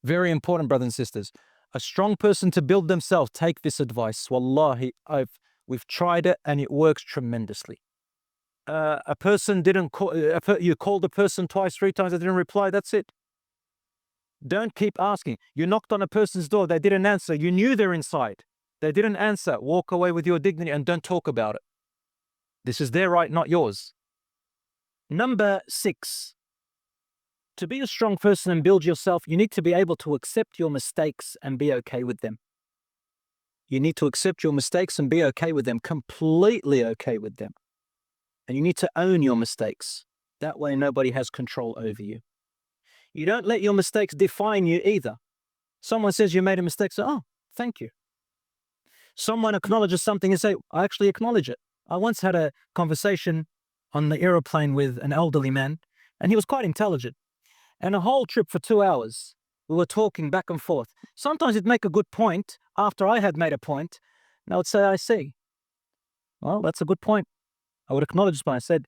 Very important, brothers and sisters. A strong person to build themselves, take this advice. Wallahi, we've tried it and it works tremendously. A person didn't call, you called a person twice, 3 times, they didn't reply, that's it. Don't keep asking. You knocked on a person's door, they didn't answer. You knew they're inside. They didn't answer. Walk away with your dignity and don't talk about it. This is their right, not yours. Number 6. To be a strong person and build yourself, you need to be able to accept your mistakes and be okay with them. You need to accept your mistakes and be okay with them, completely okay with them. And you need to own your mistakes. That way nobody has control over you. You don't let your mistakes define you either. Someone says you made a mistake, say, oh, thank you. Someone acknowledges something and say, I actually acknowledge it. I once had a conversation on the aeroplane with an elderly man, and he was quite intelligent. And a whole trip for 2 hours, we were talking back and forth. Sometimes he'd make a good point after I had made a point, and I would say, I see. Well, that's a good point. I would acknowledge what I said.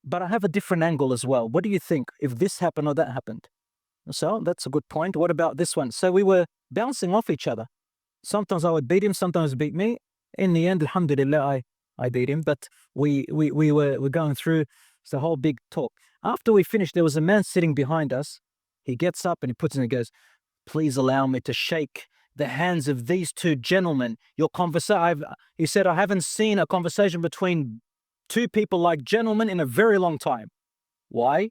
But I have a different angle as well. What do you think if this happened or that happened? So that's a good point. What about this one? So we were bouncing off each other. Sometimes I would beat him, sometimes he beat me. In the end, alhamdulillah, I beat him. But we were going through the whole big talk. After we finished, there was a man sitting behind us. He gets up and he puts in and goes, please allow me to shake the hands of these 2 gentlemen. Your conversation, he said, I haven't seen a conversation between 2 people like gentlemen in a very long time. Why?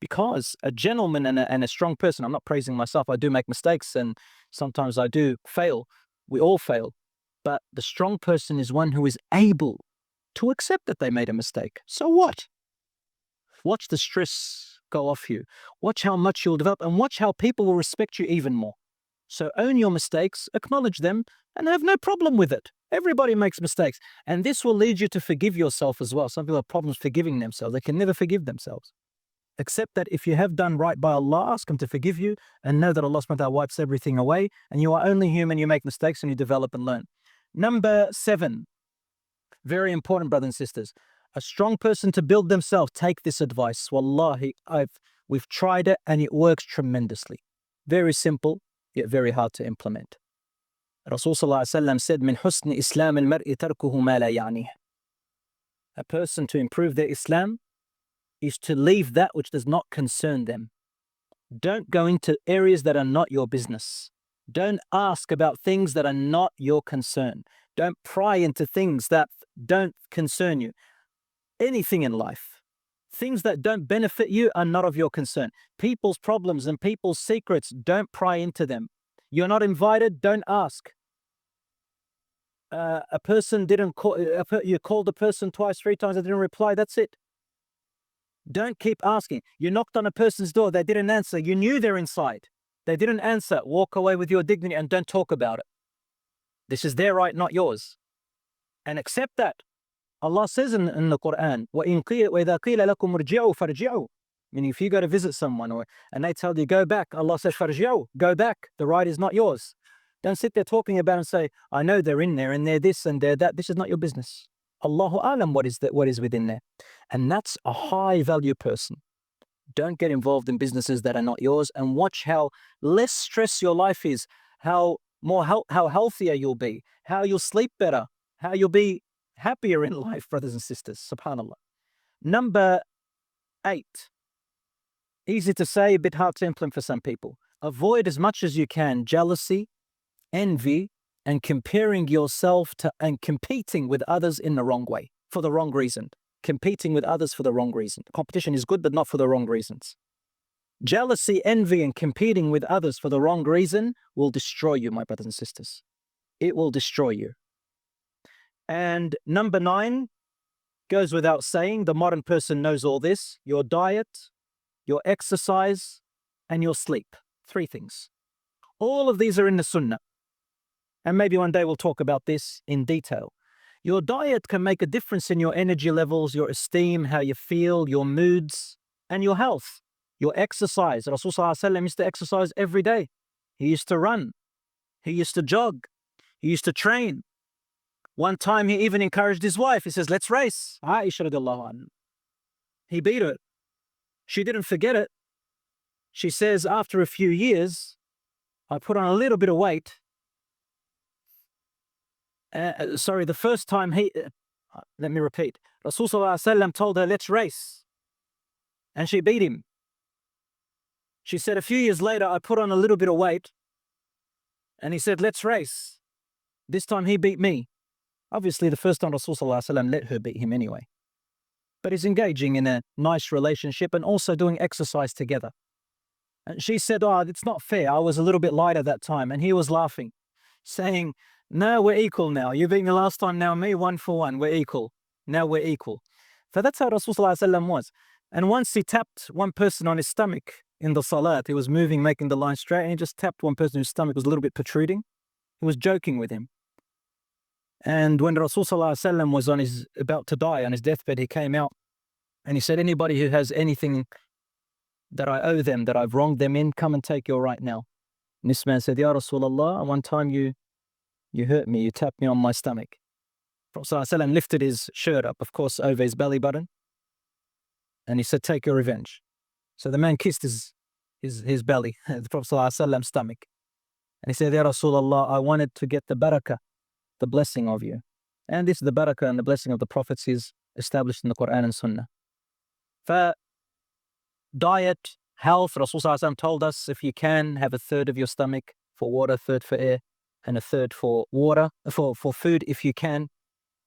Because a gentleman and a strong person, I'm not praising myself, I do make mistakes and sometimes I do fail. We all fail. But the strong person is one who is able to accept that they made a mistake. So what? Watch the stress go off you. Watch how much you'll develop and watch how people will respect you even more. So own your mistakes, acknowledge them, and have no problem with it. Everybody makes mistakes. And this will lead you to forgive yourself as well. Some people have problems forgiving themselves. They can never forgive themselves. Accept that if you have done right by Allah, ask Him to forgive you and know that Allah subhanahu wa ta'ala wipes everything away and you are only human, you make mistakes and you develop and learn. Number 7, very important, brothers and sisters. A strong person to build themselves, take this advice. Wallahi, we've tried it and it works tremendously. Very simple, yet very hard to implement. Rasul sallallahu alaihi wasallam said, "Min husni Islam al-mar'i tarkuhu ma la ya'nih." A person to improve their Islam is to leave that which does not concern them. Don't go into areas that are not your business. Don't ask about things that are not your concern. Don't pry into things that don't concern you. Anything in life, things that don't benefit you are not of your concern. People's problems and people's secrets, don't pry into them. You're not invited, don't ask. A person didn't call, you called a person twice, 3 times, they didn't reply, that's it. Don't keep asking. You knocked on a person's door, they didn't answer. You knew they're inside. They didn't answer. Walk away with your dignity and don't talk about it. This is their right, not yours. And accept that. Allah says in the Quran, وَإِذَا قِيلَ لَكُمْ ارْجِعُوا فَارْجِعُوا. Meaning if you go to visit someone and they tell you, go back, Allah says, فَارْجِعُوا, go back. The right is not yours. Don't sit there talking about and say, I know they're in there and they're this and they're that. This is not your business. Allahu alam what is within there. And that's a high value person. Don't get involved in businesses that are not yours and watch how less stress your life is, how healthier you'll be, how you'll sleep better, how you'll be happier in life, brothers and sisters. Subhanallah. Number 8. Easy to say, a bit hard to implement for some people. Avoid as much as you can jealousy, envy, and comparing yourself to and competing with others in the wrong way, for the wrong reason. Competing with others for the wrong reason. Competition is good, but not for the wrong reasons. Jealousy, envy, and competing with others for the wrong reason will destroy you, my brothers and sisters. It will destroy you. And number 9 goes without saying. The modern person knows all this. Your diet, your exercise, and your sleep. 3 things. All of these are in the Sunnah. And maybe one day we'll talk about this in detail. Your diet can make a difference in your energy levels, your esteem, how you feel, your moods, and your health. Your exercise. Rasul sallallahu alaihi wasallam used to exercise every day. He used to run. He used to jog. He used to train. One time he even encouraged his wife. He says, let's race. Aisha radiallahu anha. He beat her. She didn't forget it. She says, after a few years, I put on a little bit of weight. The first time let me repeat. Rasul Sallallahu Alaihi Wasallam told her, let's race. And she beat him. She said, a few years later, I put on a little bit of weight. And he said, let's race. This time he beat me. Obviously, the first time Rasul Sallallahu Alaihi Wasallam let her beat him anyway. But he's engaging in a nice relationship and also doing exercise together. And she said, oh, it's not fair. I was a little bit lighter that time. And he was laughing, saying, no, we're equal now. You beat me last time, now me, 1 for 1. We're equal. Now we're equal. So that's how Rasul Sallallahu Alaihi Wasallam was. And once he tapped one person on his stomach in the salat, he was moving, making the line straight, and he just tapped one person whose stomach was a little bit protruding. He was joking with him. And when Rasul Sallallahu Alaihi Wasallam was about to die on his deathbed, he came out and he said, anybody who has anything that I owe them, that I've wronged them in, come and take your right now. And this man said, Ya Rasulullah, one time you hurt me, you tapped me on my stomach. Prophet Sallallahu Alaihi Wasallam lifted his shirt up, of course, over his belly button. And he said, take your revenge. So the man kissed his belly, the Prophet Sallallahu Alaihi Wasallam's stomach. And he said, Ya Rasulullah, I wanted to get the barakah, the blessing of you. And this is the barakah and the blessing of the prophets is established in the Quran and Sunnah. For diet, health, Rasul Sallallahu Alaihi Wasallam told us, if you can, have a third of your stomach for water, a third for air, and a third for water, for food if you can.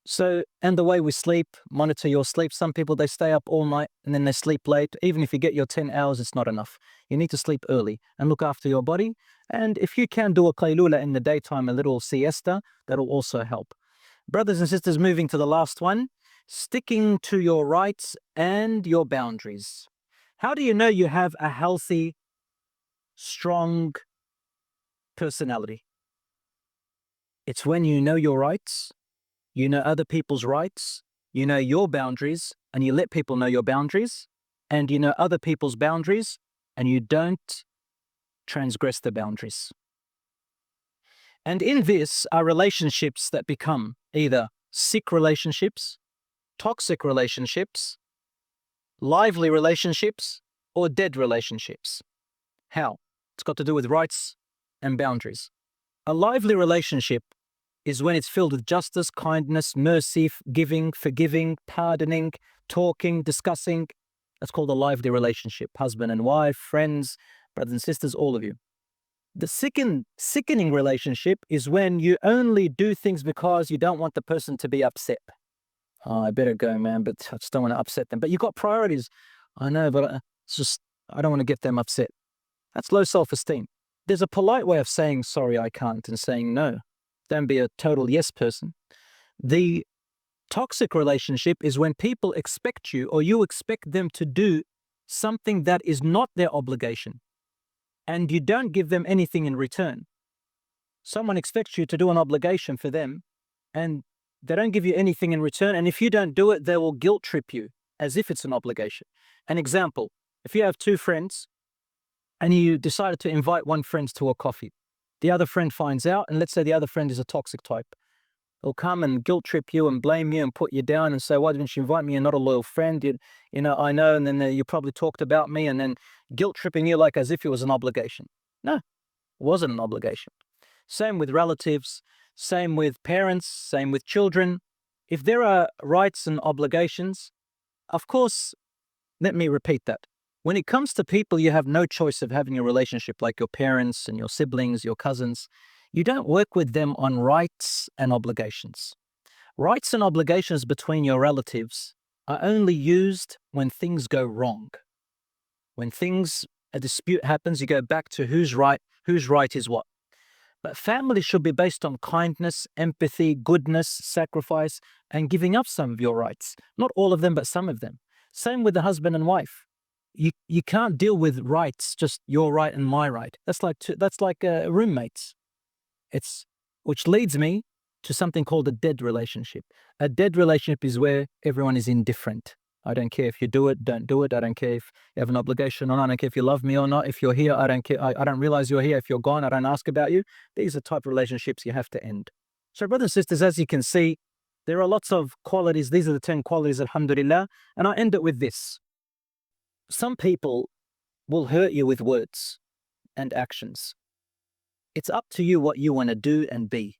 So, and the way we sleep, monitor your sleep. Some people, they stay up all night and then they sleep late. Even if you get your 10 hours, it's not enough. You need to sleep early and look after your body. And if you can do a qaylula in the daytime, a little siesta, that'll also help. Brothers and sisters, moving to the last one, sticking to your rights and your boundaries. How do you know you have a healthy, strong personality? It's when you know your rights, you know other people's rights, you know your boundaries, and you let people know your boundaries, and you know other people's boundaries, and you don't transgress the boundaries. And in this are relationships that become either sick relationships, toxic relationships, lively relationships, or dead relationships. How? It's got to do with rights and boundaries. A lively relationship is when it's filled with justice, kindness, mercy, giving, forgiving, pardoning, talking, discussing. That's called a lively relationship. Husband and wife, friends, brothers and sisters, all of you. The sickening relationship is when you only do things because you don't want the person to be upset. Oh, I better go, man, but I just don't want to upset them. But you've got priorities. I know, but I don't want to get them upset. That's low self-esteem. There's a polite way of saying, sorry, I can't, and saying no. Don't be a total yes person. The toxic relationship is when people expect you or you expect them to do something that is not their obligation, and you don't give them anything in return. Someone expects you to do an obligation for them, and they don't give you anything in return, and if you don't do it, they will guilt trip you as if it's an obligation. An example, if you have two friends, and you decided to invite one friend to a coffee, the other friend finds out, and let's say the other friend is a toxic type. They'll come and guilt trip you and blame you and put you down and say, why didn't you invite me? You're not a loyal friend. You know, I know. And then you probably talked about me, and then guilt tripping you like as if it was an obligation. No, it wasn't an obligation. Same with relatives, same with parents, same with children. If there are rights and obligations, of course, let me repeat that. When it comes to people you have no choice of having a relationship, like your parents and your siblings, your cousins, you don't work with them on rights and obligations. Rights and obligations between your relatives are only used when things go wrong. When a dispute happens, you go back to whose right is what. But family should be based on kindness, empathy, goodness, sacrifice, and giving up some of your rights. Not all of them, but some of them. Same with the husband and wife. You can't deal with rights, just your right and my right. That's like roommates. Which leads me to something called a dead relationship. A dead relationship is where everyone is indifferent. I don't care if you do it, don't do it. I don't care if you have an obligation or not. I don't care if you love me or not. If you're here, I don't care. I don't realize you're here. If you're gone, I don't ask about you. These are type of relationships you have to end. So brothers and sisters, as you can see, there are lots of qualities. These are the 10 qualities, alhamdulillah. And I end it with this. Some people, will hurt you with words and actions. It's up to you what you want to do and be.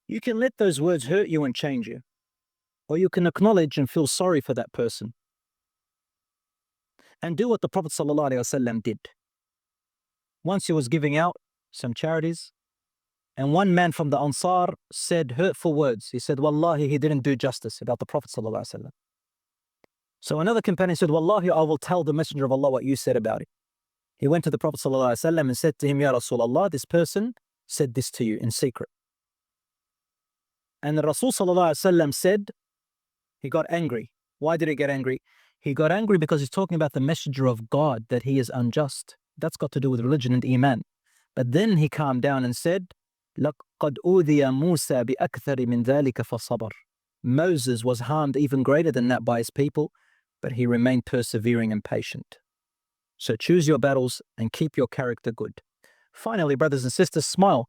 You can let those words hurt you and change you, or you can acknowledge and feel sorry for that person and do what the Prophet ﷺ did. Once he was giving out some charities, and one man from the Ansar said hurtful words. He said, Wallahi, he didn't do justice about the Prophet ﷺ. So another companion said, Wallahi, I will tell the Messenger of Allah what you said about it. He went to the Prophet ﷺ and said to him, Ya Rasulullah, this person said this to you in secret. And the Rasul ﷺ said, he got angry. Why did he get angry? He got angry because he's talking about the Messenger of God, that he is unjust. That's got to do with religion and Iman. But then he calmed down and said, لَقَدْ أُوذِيَ مُوسَى بِأَكْثَرِ مِنْ ذَلِكَ فَصَبَرَ. Moses was harmed even greater than that by his people, but he remained persevering and patient. So choose your battles and keep your character good. Finally, brothers and sisters, smile.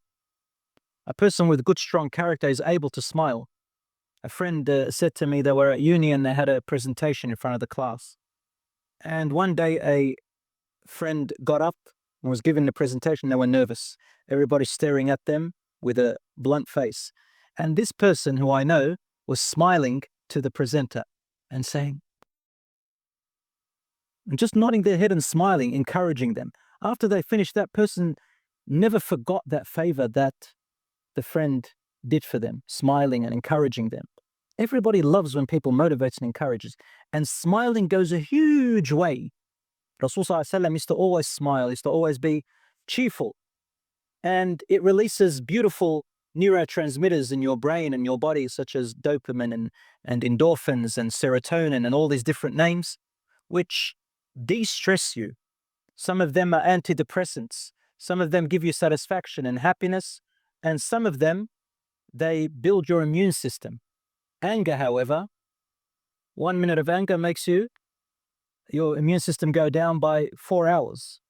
A person with good, strong character is able to smile. A friend said to me they were at uni and they had a presentation in front of the class. And one day a friend got up and was giving the presentation. They were nervous. Everybody staring at them with a blunt face. And this person, who I know, was smiling to the presenter and saying, and just nodding their head and smiling, encouraging them. After they finished, that person never forgot that favor that the friend did for them, smiling and encouraging them. Everybody loves when people motivates and encourages, and smiling goes a huge way. Rasul ﷺ used to always smile, used to always be cheerful, and it releases beautiful neurotransmitters in your brain and your body, such as dopamine and endorphins and serotonin and all these different names, which de-stress you. Some of them are antidepressants, some of them give you satisfaction and happiness, and some of them, they build your immune system. Anger, however, 1 minute of anger makes your immune system go down by 4 hours.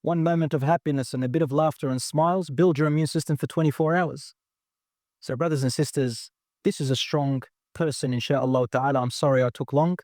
One moment of happiness and a bit of laughter and smiles build your immune system for 24 hours. So brothers and sisters, this is a strong person, inshaAllah ta'ala. I'm sorry I took long.